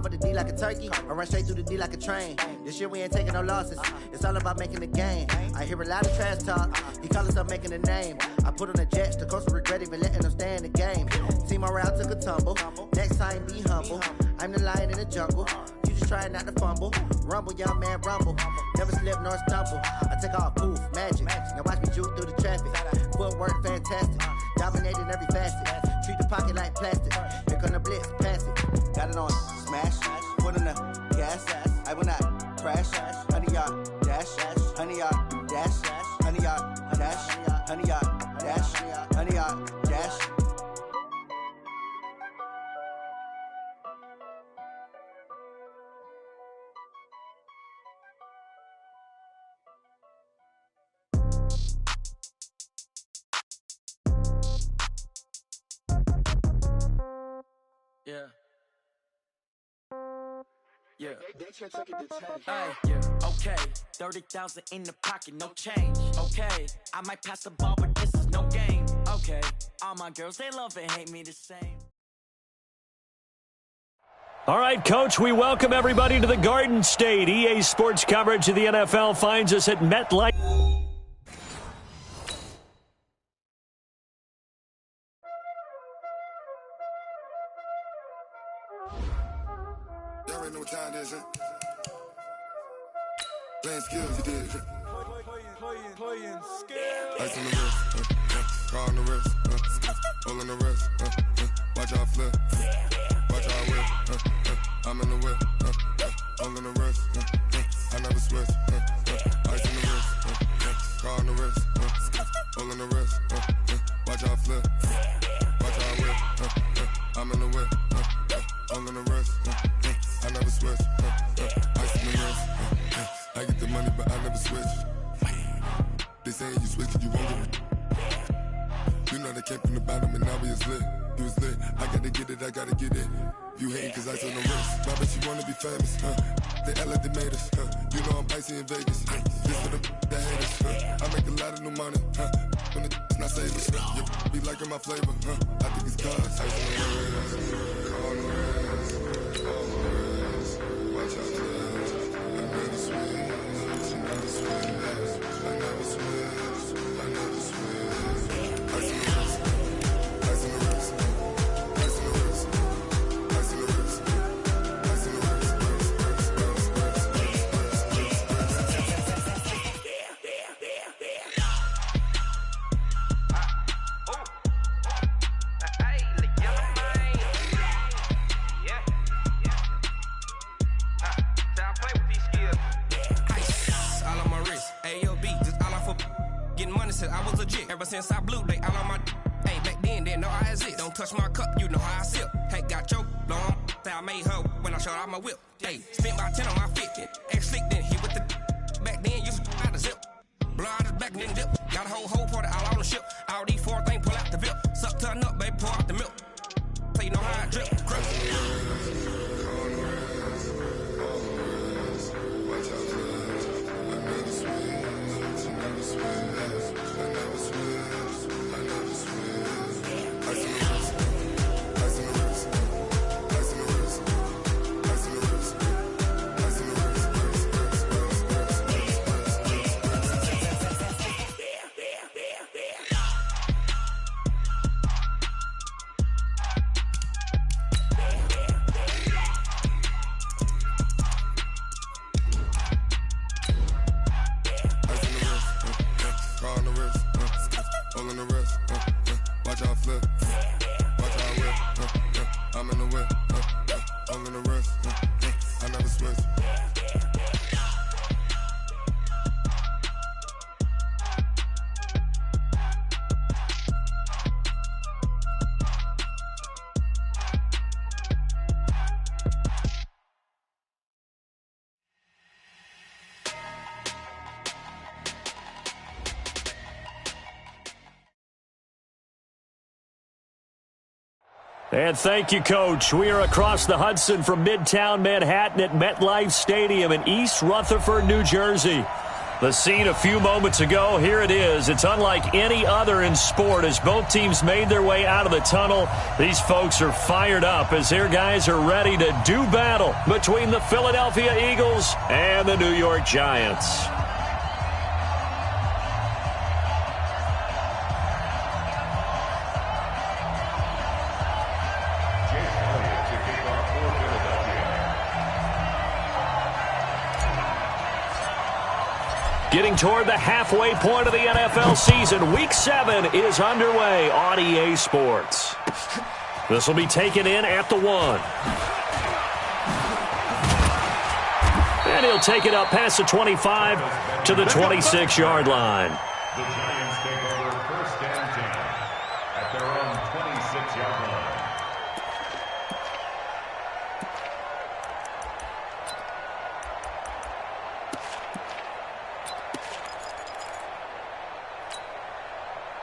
For the D like a turkey, I run straight through the D like a train. This year we ain't taking no losses. It's all about making the game. I hear a lot of trash talk. He call himself making a name. I put on the Jets, the coach will regret even letting them stay in the game. Team morale took a tumble. Next time be humble. I'm the lion in the jungle. You just trying not to fumble. Rumble, young man, rumble. Never slip nor stumble. I take off, poof, magic. Now watch me juke through the traffic. Footwork fantastic. Dominating every facet. Treat the pocket like plastic. Here come the blitz, pass it. Got it on smash. Put in the gas. I will not crash. 100-yard dash. 100-yard dash. 100-yard dash. 100-yard dash. 100-yard dash. Yeah. Yeah. Yeah. Okay. 30,000 in the pocket, no change. Okay. I might pass the ball, but this is no game. Okay. All my girls, they love and hate me the same. All right, Coach, we welcome everybody to the Garden State. EA Sports coverage of the NFL finds us at MetLife. Y'all already know what time it is, huh? Playing skills, you did. Playing skills. Ice on the wrist, car on the wrist, hole on the wrist, watch out flip, watch out whip, I'm in the whip, hole on the wrist, I never switch, ice on the wrist, car on the wrist, hole on the wrist, watch out flip, watch out whip, I'm in the whip, hole on the wrist, I never switch, ice on the wrist, I get the money but I never switch. They saying you switch and you won't get it. You know they came from the bottom and now we is lit. You was lit, I gotta get it, I gotta get it. You hating cause ice on the wrist. Why bet you wanna be famous, They act like they made us, You know I'm icy in Vegas, This for the that hate us, I make a lot of new money, When it's not savers, You be liking my flavor, I think it's cause ice on the wrist, on the wrist, on the wrist. Watch out, I never switch, I never switch. Ever since I blew, they all on my hey, back then, didn't know I exist. Don't touch my cup, you know how I sip. Hey, got your long, say I made her when I showed out my whip. Hey, spent about 10 on my fit. Ex-slick, then he with the back then, used to out the zip. Blow out his back and then dip. Got a whole party all on the ship. All these 4 things, pull out the VIP. Suck to a nut, baby, pour out the milk. So you know how I drip. And thank you, Coach. We are across the Hudson from Midtown Manhattan at MetLife Stadium in East Rutherford, New Jersey. The scene a few moments ago, here it is. It's unlike any other in sport as both teams made their way out of the tunnel. These folks are fired up as their guys are ready to do battle between the Philadelphia Eagles and the New York Giants. Getting toward the halfway point of the NFL season, Week 7 is underway on EA Sports. This will be taken in at the 1. And he'll take it up past the 25 to the 26-yard line. The Giants take over first and 10 at their own 26-yard line.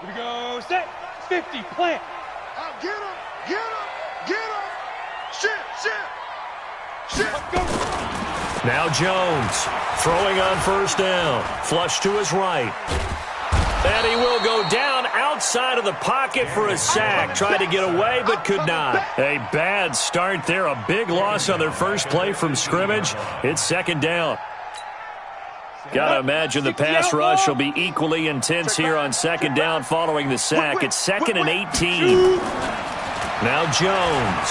Here we go, set, 50, plant. Get him, get him, get him. Shit. Go. Now Jones throwing on first down. Flush to his right. And he will go down outside of the pocket for a sack. Tried to get away but could not. A bad start there. A big loss on their first play from scrimmage. It's second down. Got to imagine the pass rush will be equally intense here on second down following the sack. It's 2nd and 18. Now Jones.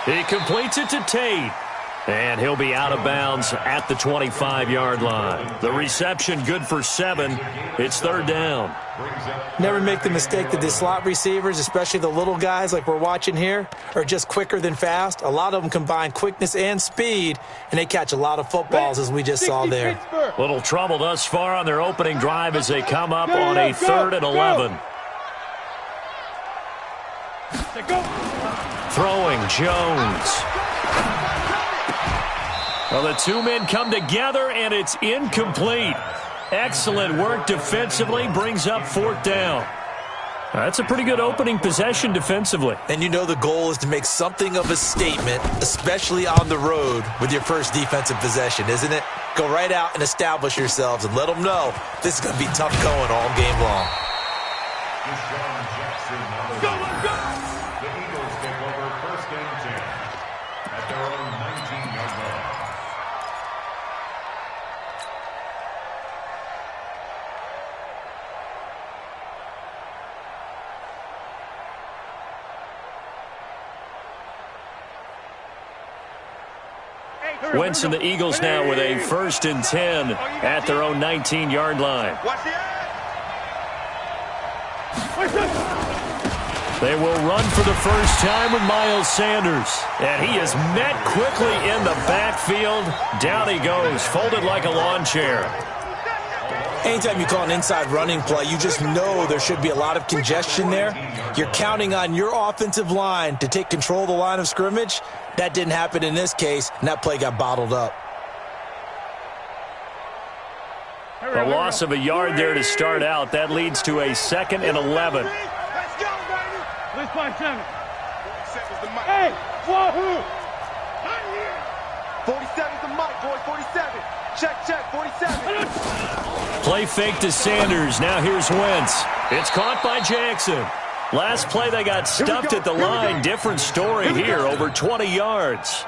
He completes it to Tate. And he'll be out of bounds at the 25-yard line. The reception good for 7. It's third down. Never make the mistake that the slot receivers, especially the little guys like we're watching here, are just quicker than fast. A lot of them combine quickness and speed, and they catch a lot of footballs as we just saw there. Little trouble thus far on their opening drive as they come up on a 3rd and 11. Throwing Jones. Well, the two men come together, and it's incomplete. Excellent work defensively, brings up 4th down. That's a pretty good opening possession defensively. And you know the goal is to make something of a statement, especially on the road with your first defensive possession, isn't it? Go right out and establish yourselves and let them know this is going to be tough going all game long. Go. The Eagles take over first and 10 at their own 19-yard line. Wentz and the Eagles now with a 1st and 10 at their own 19-yard line. They will run for the first time with Miles Sanders. And he is met quickly in the backfield. Down he goes, folded like a lawn chair. Anytime you call an inside running play, you just know there should be a lot of congestion there. You're counting on your offensive line to take control of the line of scrimmage. That didn't happen in this case, and that play got bottled up. A loss of a yard there to start out. That leads to a 2nd and 11. Let's play 7. Hey, wahoo! 47's the mic, boy, 47. Check, 47. Play fake to Sanders. Now here's Wentz. It's caught by Jackson. Last play they got stuffed at the line. Different story here, over 20 yards.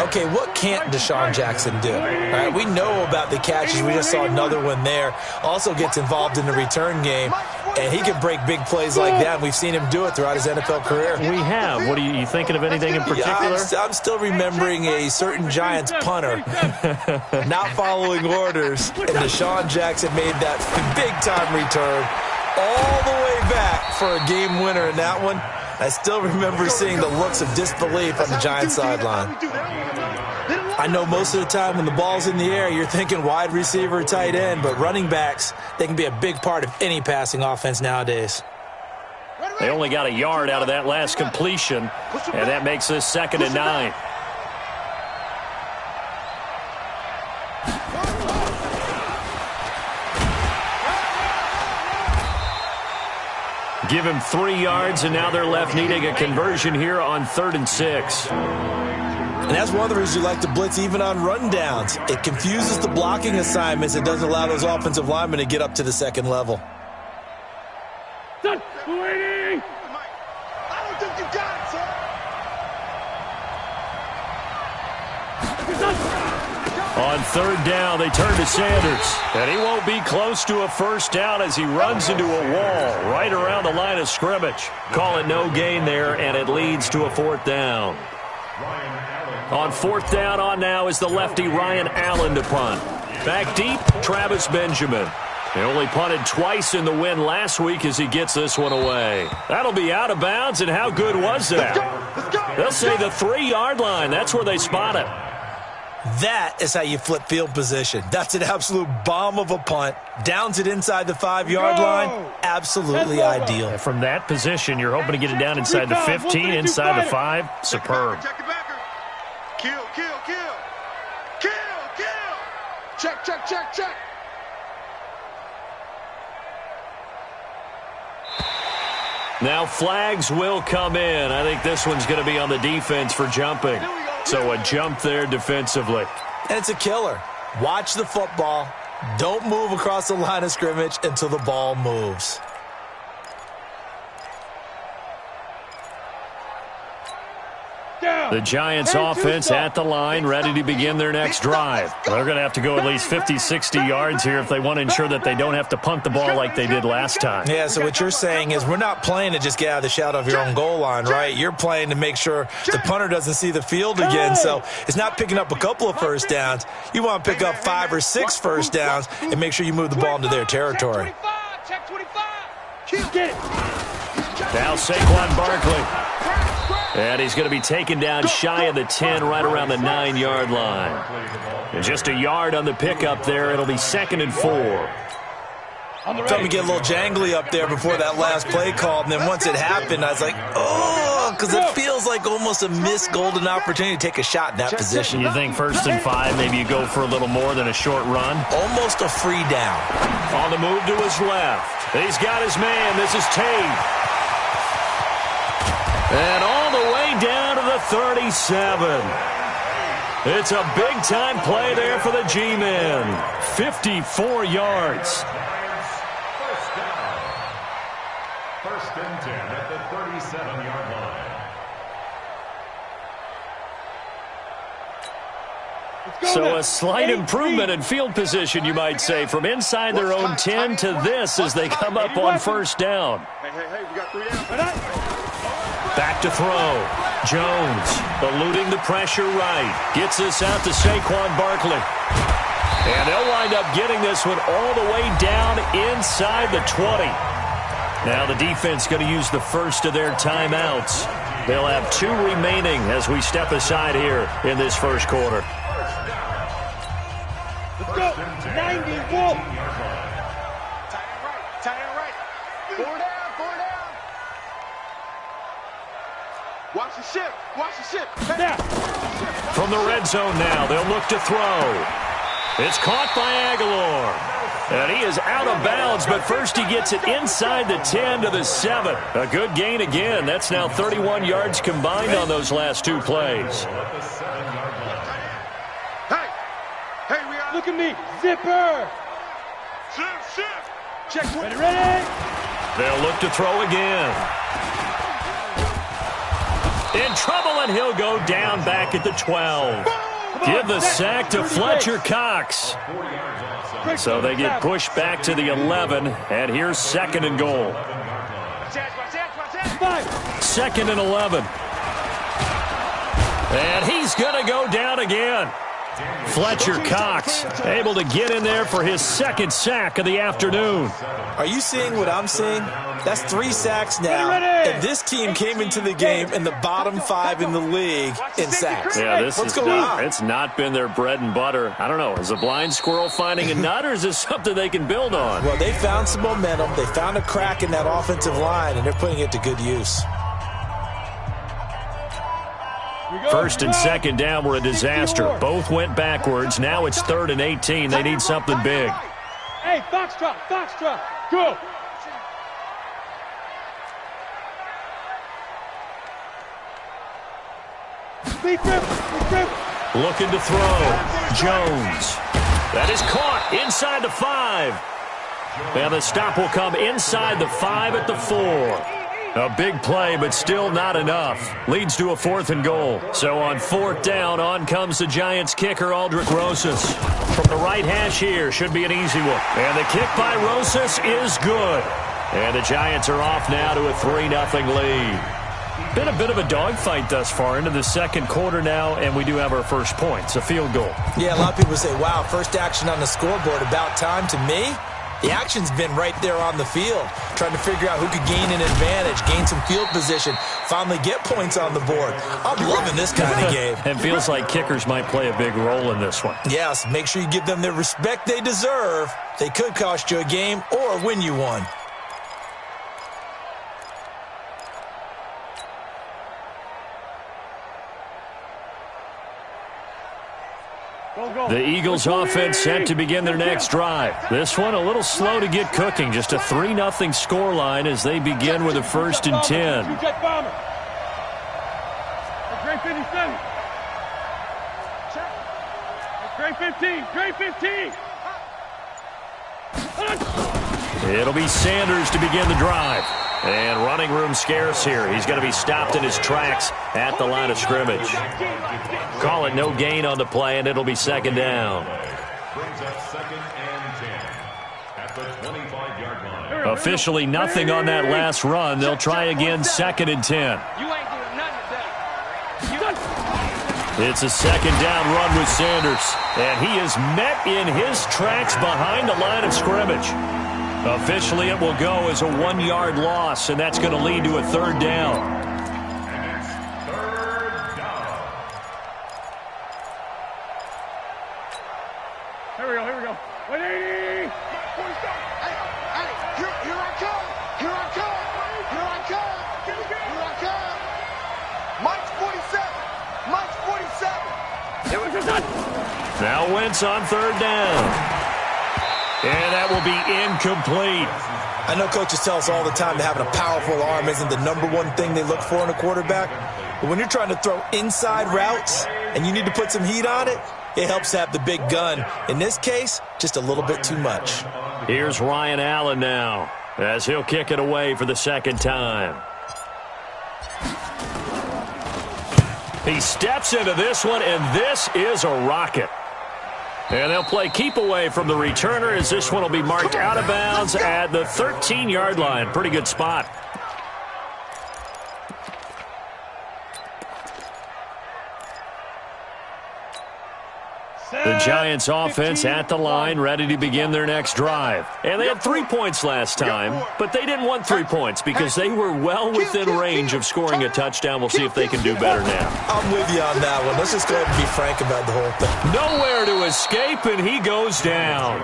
Okay, what can't Deshaun Jackson do? All right, we know about the catches. We just saw another one there. Also gets involved in the return game, and he can break big plays like that. We've seen him do it throughout his NFL career. We have. What are you thinking of anything in particular? Yeah, I'm still remembering a certain Giants punter not following orders, and Deshaun Jackson made that big-time return all the way back for a game winner in that one. I still remember seeing the looks of disbelief on the Giants sideline. I know most of the time when the ball's in the air, you're thinking wide receiver, tight end, but running backs, they can be a big part of any passing offense nowadays. They only got a yard out of that last completion, and that makes this 2nd and 9. Give him 3 yards, and now they're left needing a conversion here on 3rd and 6. And that's one of the reasons you like to blitz even on rundowns. It confuses the blocking assignments. It doesn't allow those offensive linemen to get up to the second level. Waiting! I don't think you got it, sir. On third down, they turn to Sanders. And he won't be close to a first down as he runs into a wall right around the line of scrimmage. Call it no gain there, and it leads to a fourth down. On fourth down on now is the lefty Ryan Allen to punt. Back deep, Travis Benjamin. He only punted twice in the win last week as he gets this one away. That'll be out of bounds, and how good was that? They'll say the 3-yard line. That's where they spot it. That is how you flip field position. That's an absolute bomb of a punt. Downs it inside the 5-yard line. Absolutely ideal. And from that position, you're hoping to get it down inside the 15, inside the 5. Superb. Kill. Check. Now flags will come in. I think this one's going to be on the defense for jumping. So a jump there defensively. And it's a killer. Watch the football. Don't move across the line of scrimmage until the ball moves. The Giants offense at the line, ready to begin their next drive. They're going to have to go at least 50, 60 yards here if they want to ensure that they don't have to punt the ball like they did last time. Yeah, so what you're saying is we're not playing to just get out of the shadow of your own goal line, right? You're playing to make sure the punter doesn't see the field again. So it's not picking up a couple of first downs. You want to pick up 5 or 6 first downs and make sure you move the ball into their territory. Now Saquon Barkley. And he's going to be taken down shy of the 10, right around the 9-yard line. And just a yard on the pickup there. It'll be 2nd and 4. Felt me get a little jangly up there before that last play called, and then once it happened, I was like, oh, because it feels like almost a missed golden opportunity to take a shot in that position. You think 1st and 5, maybe you go for a little more than a short run? Almost a free down. On the move to his left. He's got his man. This is Tate. And all the way down to the 37. It's a big-time play there for the G-men. 54 yards. First and 10 at the 37-yard line. So a slight improvement in field position, you might say, from inside their own 10 to this as they come up on first down. Hey, we got 3 down. Back to throw. Jones eluding the pressure right. Gets this out to Saquon Barkley. And they'll wind up getting this one all the way down inside the 20. Now the defense going to use the first of their timeouts. They'll have 2 remaining as we step aside here in this first quarter. Let's go. 91. Tight end right. 4 down. Watch the ship. Hey. From the red zone now, they'll look to throw. It's caught by Aguilar. And he is out of bounds, but first he gets it inside the 10 to the 7. A good gain again. That's now 31 yards combined on those last 2 plays. Hey, we are. Look at me. Zipper. Shift. Check. Ready. They'll look to throw again. In trouble, and he'll go down back at the 12. Give the sack to Fletcher Cox. So they get pushed back to the 11, and here's 2nd and goal. 2nd and 11. And he's going to go down again. Fletcher Cox able to get in there for his 2nd sack of the afternoon. Are you seeing what I'm seeing? That's 3 sacks now, and this team came into the game in the bottom 5 in the league in sacks. Yeah, What's going on? It's not been their bread and butter. I don't know. Is a blind squirrel finding a nut, or is this something they can build on? Well, they found some momentum. They found a crack in that offensive line, and they're putting it to good use. 1st and 2nd down were a disaster. Both went backwards. Now it's 3rd and 18. They need something big. Hey, Foxtrot. Go. Looking to throw. Jones. That is caught inside the 5. And the stop will come inside the 5 at the 4. A big play, but still not enough. Leads to a 4th and goal. So on 4th down, on comes the Giants kicker, Aldrich Rosas. From the right hash here, should be an easy one. And the kick by Rosas is good. And the Giants are off now to a 3-0 lead. Been a bit of a dogfight thus far into the second quarter now, and we do have our first points, a field goal. Yeah, a lot of people say, wow, first action on the scoreboard, about time. To me, the action's been right there on the field, trying to figure out who could gain an advantage, gain some field position, finally get points on the board. I'm loving this kind of game. It feels like kickers might play a big role in this one. Yes, make sure you give them the respect they deserve. They could cost you a game or win you one. The Eagles offense set to begin their next drive. This one a little slow to get cooking. Just a 3-0 scoreline as they begin with a 1st and 10. Great 57. Great 15. Great 15. It'll be Sanders to begin the drive. And running room scarce here. He's going to be stopped in his tracks at the line of scrimmage. Call it no gain on the play, and it'll be 2nd down. Brings up 2nd and 10 at the 25-yard line. Officially nothing on that last run. They'll try again, 2nd and 10. You ain't doing nothing today. It's a 2nd down run with Sanders. And he is met in his tracks behind the line of scrimmage. Officially, it will go as a 1-yard loss, and that's going to lead to a 3rd down. And it's 3rd down. Here we go. 180. Hey, here I come. Mike's 47. Now Wentz on 3rd down. And that will be incomplete. I know coaches tell us all the time that having a powerful arm isn't the #1 thing they look for in a quarterback. But when you're trying to throw inside routes and you need to put some heat on it, it helps to have the big gun. In this case, just a little bit too much. Here's Ryan Allen now as he'll kick it away for the 2nd time. He steps into this one, and this is a rocket. And they'll play keep away from the returner as this one will be marked out of bounds at the 13-yard line. Pretty good spot. The Giants offense at the line, ready to begin their next drive. And they had 3 points last time, but they didn't want 3 points because they were well within range of scoring a touchdown. We'll see if they can do better now. I'm with you on that one. Let's just go ahead and be frank about the whole thing. Nowhere to escape, and he goes down.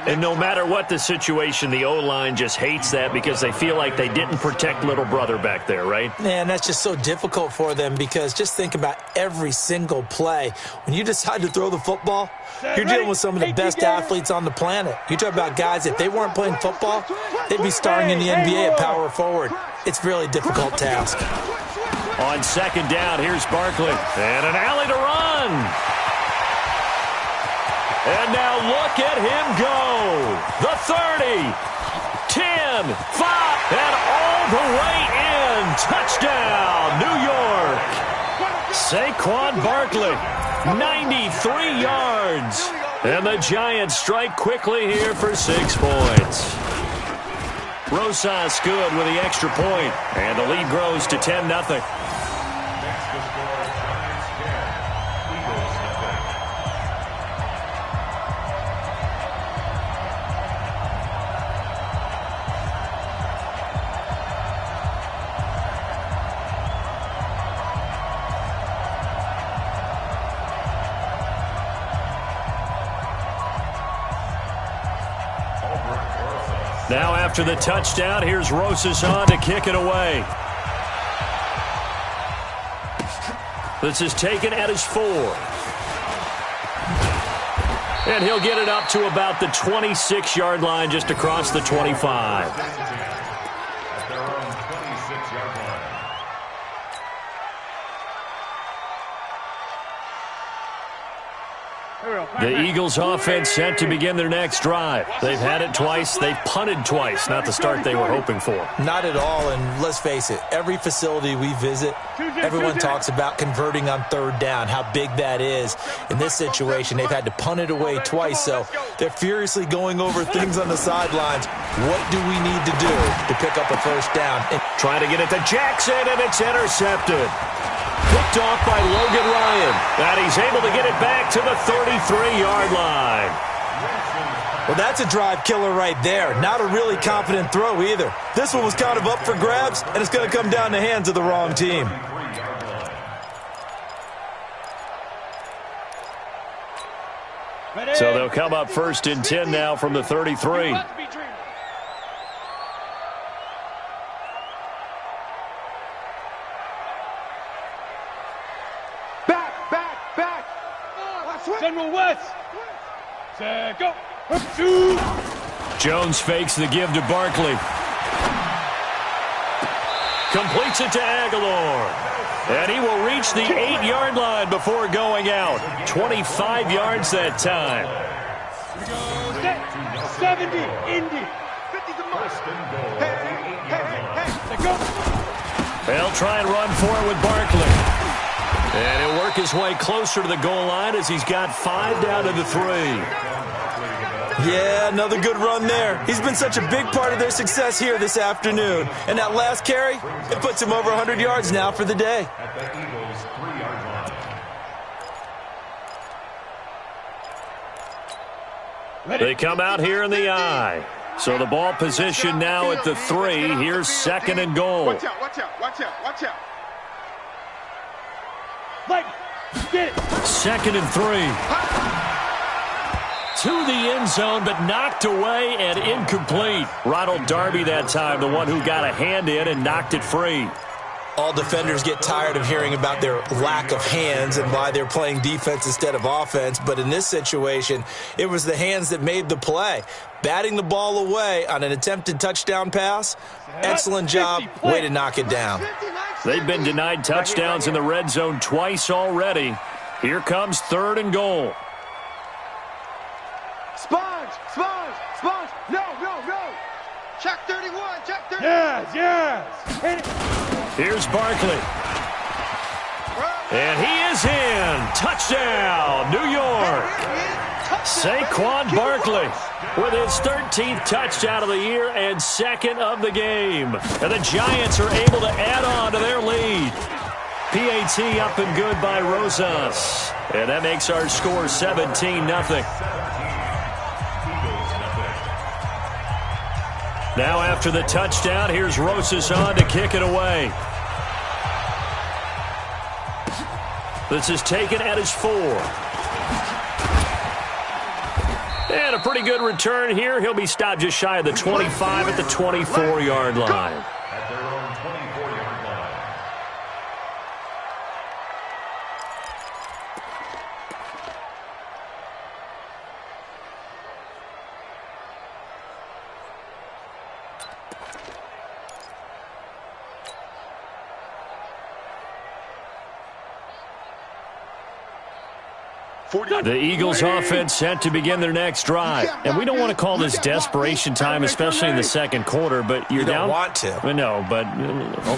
And no matter what the situation, the O-line just hates that because they feel like they didn't protect little brother back there, right? Man, that's just so difficult for them because just think about every single play. When you decide to throw the football, you're dealing with some of the best athletes on the planet. You talk about guys, if they weren't playing football, they'd be starting in the NBA at power forward. It's a really difficult task. On 2nd down, here's Barkley. And an alley to run. And now look at him go. The 30, 10, 5, and all the way in. Touchdown, New York. Saquon Barkley, 93 yards. And the Giants strike quickly here for 6 points. Rosas good with the extra point. And the lead grows to 10-0. Now after the touchdown, here's Rosas on to kick it away. This is taken at his 4. And he'll get it up to about the 26-yard line, just across the 25. At their own 26-yard line. The Eagles offense set to begin their next drive. They've had it twice. They've punted twice. Not the start they were hoping for. Not at all, and let's face it, every facility we visit, everyone talks about converting on third down, how big that is. In this situation, they've had to punt it away twice, so they're furiously going over things on the sidelines. What do we need to do to pick up a first down? Trying to get it to Jackson, and it's intercepted. Picked off by Logan Ryan. And he's able to get it back to the 33-yard line. Well, that's a drive killer right there. Not a really confident throw either. This one was kind of up for grabs, and it's going to come down the hands of the wrong team. So they'll come up 1st and 10 now from the 33. General West. Set, go. Jones fakes the give to Barkley. Completes it to Aguilar. And he will reach the 8-yard line before going out. 25 yards that time. 70, Indy. 50 to most. Hey, go. They'll try and run for it with Barkley. And he'll work his way closer to the goal line as he's got 5 down to the 3. Yeah, another good run there. He's been such a big part of their success here this afternoon. And that last carry, it puts him over 100 yards now for the day. They come out here in the I. So the ball position now at the 3. Here's 2nd and goal. Watch out, watch out, watch out, watch out. Get it. 2nd and 3. To the end zone, but knocked away and incomplete. Ronald Darby that time, the one who got a hand in and knocked it free. All defenders get tired of hearing about their lack of hands and why they're playing defense instead of offense. But in this situation, it was the hands that made the play. Batting the ball away on an attempted touchdown pass. Excellent job. Way to knock it down. They've been denied touchdowns in the red zone twice already. Here comes 3rd and goal. Sponge, sponge, sponge. No, no, no. Check 31, check 31. Yes. Hit it. Here's Barkley. And he is in. Touchdown, New York. Saquon Barkley with his 13th touchdown of the year and 2nd of the game. And the Giants are able to add on to their lead. PAT up and good by Rosas. And that makes our score 17-0. Now after the touchdown, here's Rosas on to kick it away. This is taken at his 4. And a pretty good return here. He'll be stopped just shy of the 25 at the 24-yard line. At their own 24-yard line. The Eagles offense set to begin their next drive. And we don't want to call this desperation time, especially in the second quarter, but you're down. You don't want to. No, but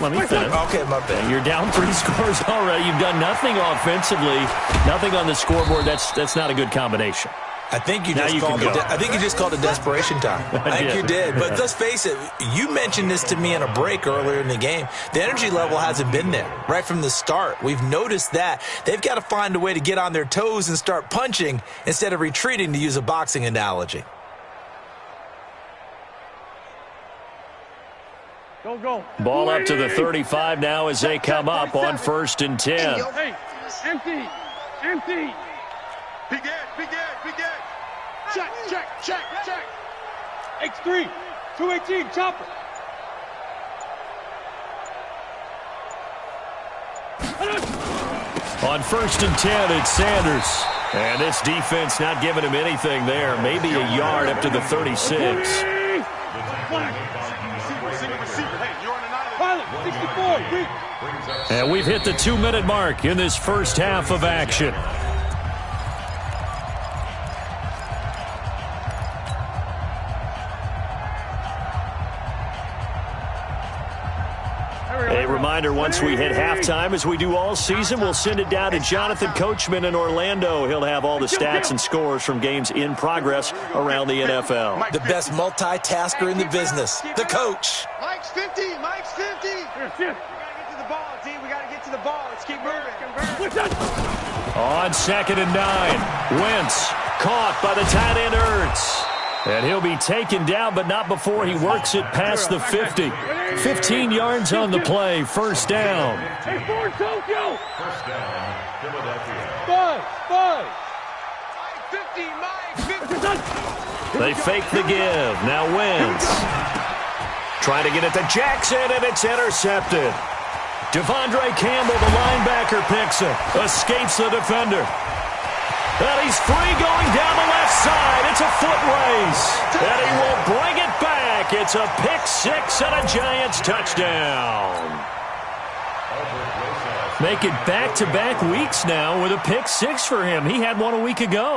let me finish. Okay, my bad. You're down 3 scores already. You've done nothing offensively, nothing on the scoreboard. That's not a good combination. I think you just called it desperation time. I think you did. But let's face it, you mentioned this to me in a break earlier in the game. The energy level hasn't been there right from the start. We've noticed that. They've got to find a way to get on their toes and start punching instead of retreating, to use a boxing analogy. Go. Ball up to the 35 now as they come up on 1st and 10. Hey, empty. Be good. Check. X3, 218, chopper. On 1st and 10, it's Sanders. And this defense not giving him anything there. Maybe a yard up to the 36. And we've hit the 2-minute mark in this first half of action. reminder, once we hit halftime, as we do all season, we'll send it down to Jonathan Coachman in Orlando. He'll have all the stats and scores from games in progress around the NFL. The best multitasker in the business, the coach. Mike's 50. Mike's 50. We got to get to the ball, D. We got to get to the ball. Let's keep moving. On 2nd and 9, Wentz caught by the tight end Ertz. And he'll be taken down, but not before he works it past the 50. 15 yards on the play, first down. Hey, Ford, Tokyo! First down, Philadelphia. 5. Mike 50. Mike 50. They fake the give. Now Wentz. Trying to get it to Jackson, and it's intercepted. Devondre Campbell, the linebacker, picks it. Escapes the defender. And he's free going down the left side. It's a foot race. And he will bring it back. It's a pick six and a Giants touchdown. Make it back-to-back weeks now with a pick six for him. He had one a week ago.